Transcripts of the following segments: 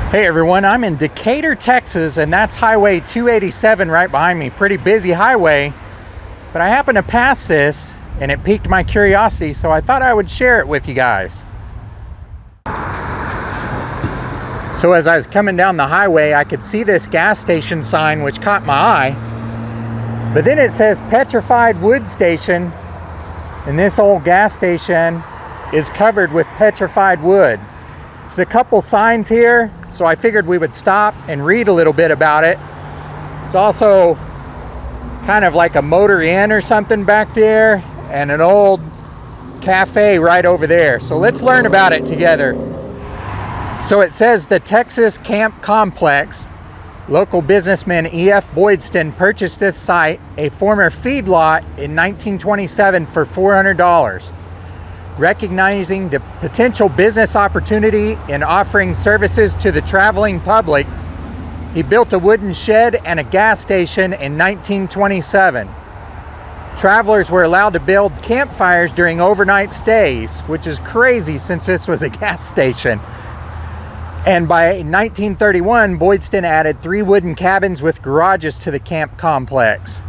Hey everyone, I'm in Decatur, Texas, and that's Highway 287 right behind me. Pretty busy highway, but I happened to pass this and it piqued my curiosity, so I thought I would share it with you guys. So as I was coming down the highway, I could see this gas station sign which caught my eye, but then it says Petrified Wood Station, and this old gas station is covered with petrified wood. There's a couple signs here, so I figured we would stop and read a little bit about it. It's also kind of like a motor inn or something back there, and an old cafe right over there. So let's learn about it together. So it says the Texas Camp Complex. Local businessman E.F. Boydston purchased this site, a former feedlot, in 1927 for $400. Recognizing the potential business opportunity in offering services to the traveling public, he built a wooden shed and a gas station in 1927. Travelers were allowed to build campfires during overnight stays, which is crazy since this was a gas station. And by 1931, Boydston added 3 wooden cabins with garages to the camp complex.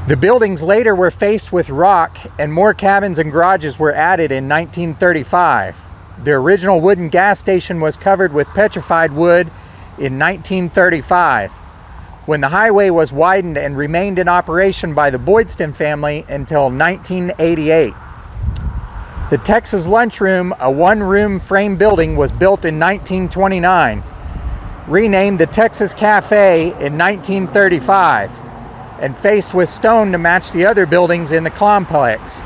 The buildings later were faced with rock, and more cabins and garages were added in 1935. The original wooden gas station was covered with petrified wood in 1935, when the highway was widened and remained in operation by the Boydston family until 1988. The Texas Lunchroom, a one-room frame building, was built in 1929, renamed the Texas Cafe in 1935. And faced with stone to match the other buildings in the complex.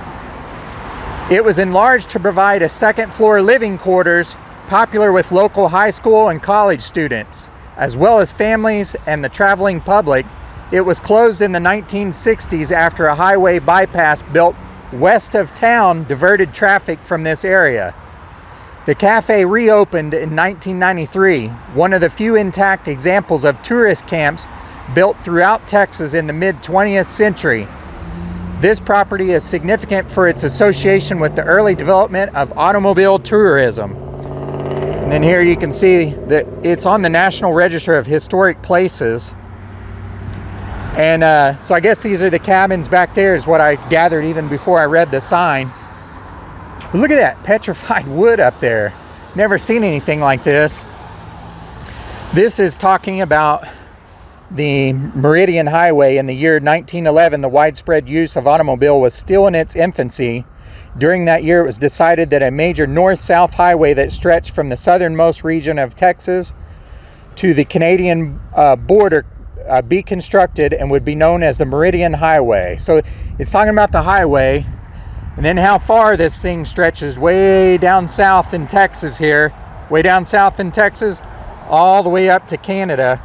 It was enlarged to provide a second-floor living quarters popular with local high school and college students, as well as families and the traveling public. It was closed in the 1960s after a highway bypass built west of town diverted traffic from this area. The cafe reopened in 1993, one of the few intact examples of tourist camps built throughout Texas in the mid-20th century. This property is significant for its association with the early development of automobile tourism. And then here you can see that it's on the National Register of Historic Places. And so I guess these are the cabins back there, is what I gathered even before I read the sign. But look at that petrified wood up there. Never seen anything like this. This is talking about the Meridian Highway. In the year 1911, the widespread use of automobile was still in its infancy. During that year, it was decided that a major north-south highway that stretched from the southernmost region of Texas to the Canadian border be constructed and would be known as the Meridian Highway. So it's talking about the highway, and then how far this thing stretches way down south in Texas here, way down south in Texas, all the way up to Canada.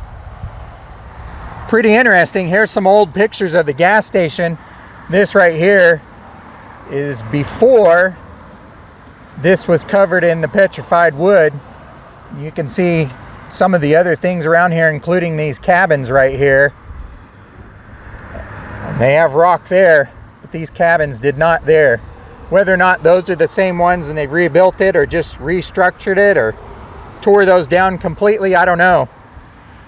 Pretty interesting. Here's some old pictures of the gas station. This right here is before this was covered in the petrified wood. You can see some of the other things around here, including these cabins right here. And they have rock there, but these cabins did not there. Whether or not those are the same ones and they've rebuilt it or just restructured it or tore those down completely, I don't know.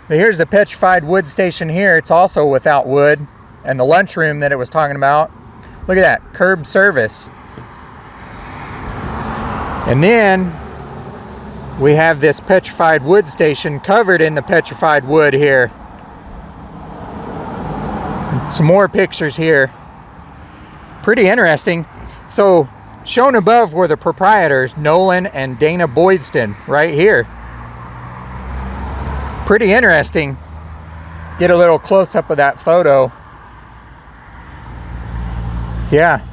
But here's the petrified wood station here. It's also without wood, and the lunchroom that it was talking about. Look at that, curb service. And then we have this petrified wood station covered in the petrified wood here. Some more pictures here. Pretty interesting. So shown above were the proprietors, Nolan and Dana Boydston, right here. Pretty interesting. Get a little close-up of that photo. Yeah.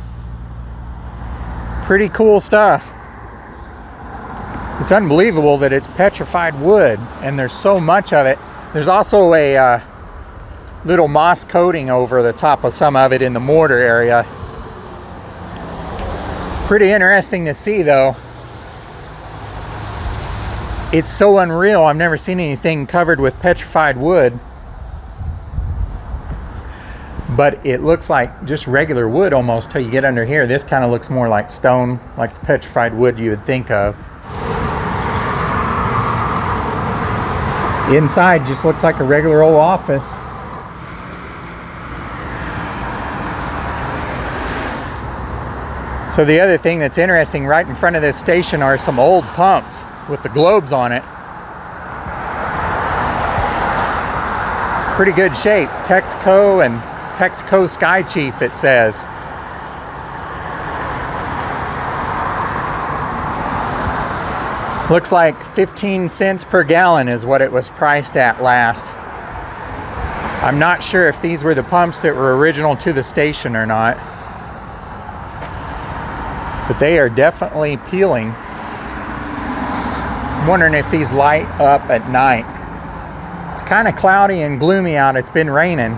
Pretty cool stuff. It's unbelievable that it's petrified wood and there's so much of it. There's also a little moss coating over the top of some of it in the mortar area. Pretty interesting to see though. It's so unreal. I've never seen anything covered with petrified wood. But it looks like just regular wood almost till you get under here. This kind of looks more like stone, like the petrified wood you would think of. Inside just looks like a regular old office. So the other thing that's interesting, right in front of this station are some old pumps with the globes on it. Pretty good shape. Texaco and Texaco Sky Chief, it says. Looks like 15 cents per gallon is what it was priced at last. I'm not sure if these were the pumps that were original to the station or not. But they are definitely peeling. I'm wondering if these light up at night. It's kind of cloudy and gloomy out. It's been raining.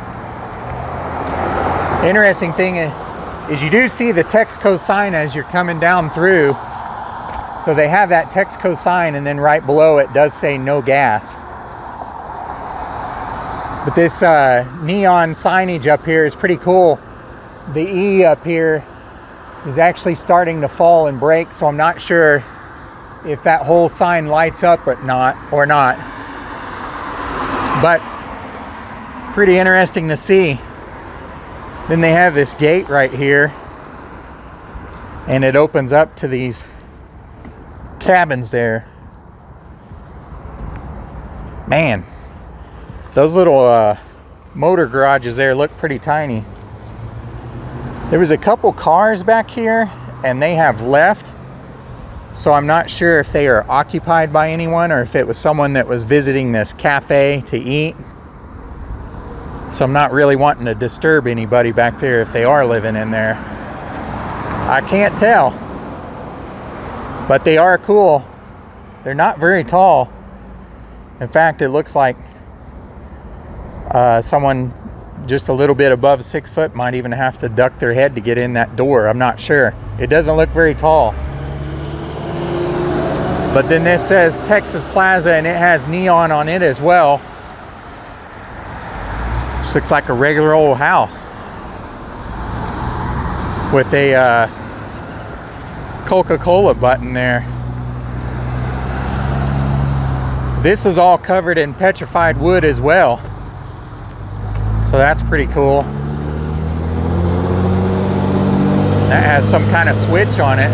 The interesting thing is you do see the Texaco sign as you're coming down through. So they have that Texaco sign, and then right below it does say no gas. But this neon signage up here is pretty cool. The E up here is actually starting to fall and break, so I'm not sure if that whole sign lights up or not. But pretty interesting to see. Then they have this gate right here, and it opens up to these cabins there. Man, those little motor garages there look pretty tiny. There was a couple cars back here and they have left, so I'm not sure if they are occupied by anyone or if it was someone that was visiting this cafe to eat. So I'm not really wanting to disturb anybody back there if they are living in there. I can't tell, but they are cool. They're not very tall. In fact, it looks like someone just a little bit above 6 foot might even have to duck their head to get in that door. I'm not sure. It doesn't look very tall. But then this says Texas Plaza, and it has neon on it as well. Just looks like a regular old house with a Coca-Cola button there. This is all covered in petrified wood as well, so that's pretty cool. That has some kind of switch on it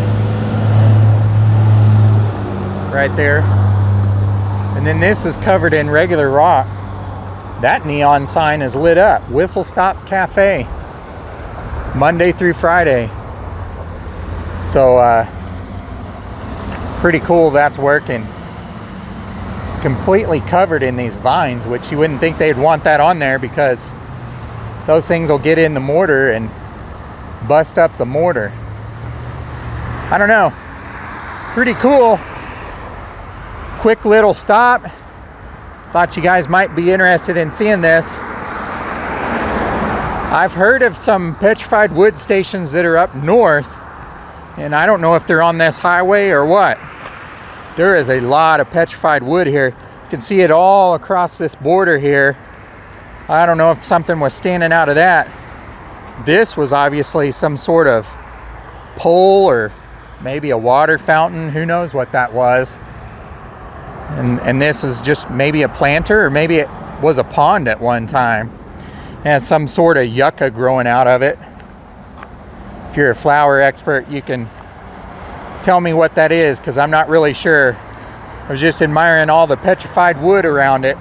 right there. And then this is covered in regular rock. That neon sign is lit up. Whistle Stop Cafe, Monday through Friday. So pretty cool that's working. It's completely covered in these vines, which you wouldn't think they'd want that on there because those things will get in the mortar and bust up the mortar. I don't know. Pretty cool. Quick little stop. Thought you guys might be interested in seeing this. I've heard of some petrified wood stations that are up north, and I don't know if they're on this highway or what. There is a lot of petrified wood here. You can see it all across this border here. I don't know if something was standing out of that. This was obviously some sort of pole or maybe a water fountain. Who knows what that was. And this is just maybe a planter, or maybe it was a pond at one time. It has some sort of yucca growing out of it. If you're a flower expert, you can tell me what that is, because I'm not really sure. I was just admiring all the petrified wood around it.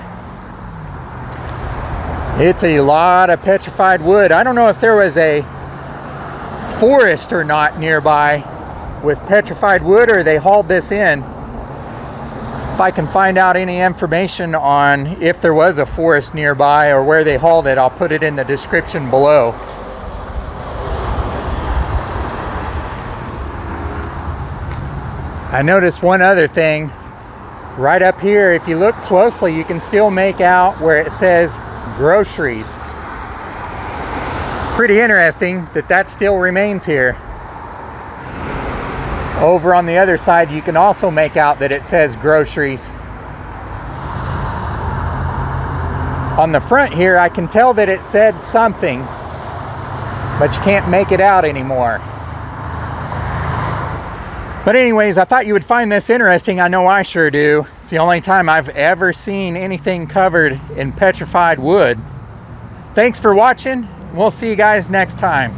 It's a lot of petrified wood. I don't know if there was a forest or not nearby with petrified wood, or they hauled this in. If I can find out any information on if there was a forest nearby or where they hauled it, I'll put it in the description below. I noticed one other thing. Right up here, if you look closely, you can still make out where it says groceries. Pretty interesting that that still remains here. Over on the other side, you can also make out that it says groceries. On the front here, I can tell that it said something, but you can't make it out anymore. But anyways, I thought you would find this interesting. I know I sure do. It's the only time I've ever seen anything covered in petrified wood. Thanks for watching. We'll see you guys next time.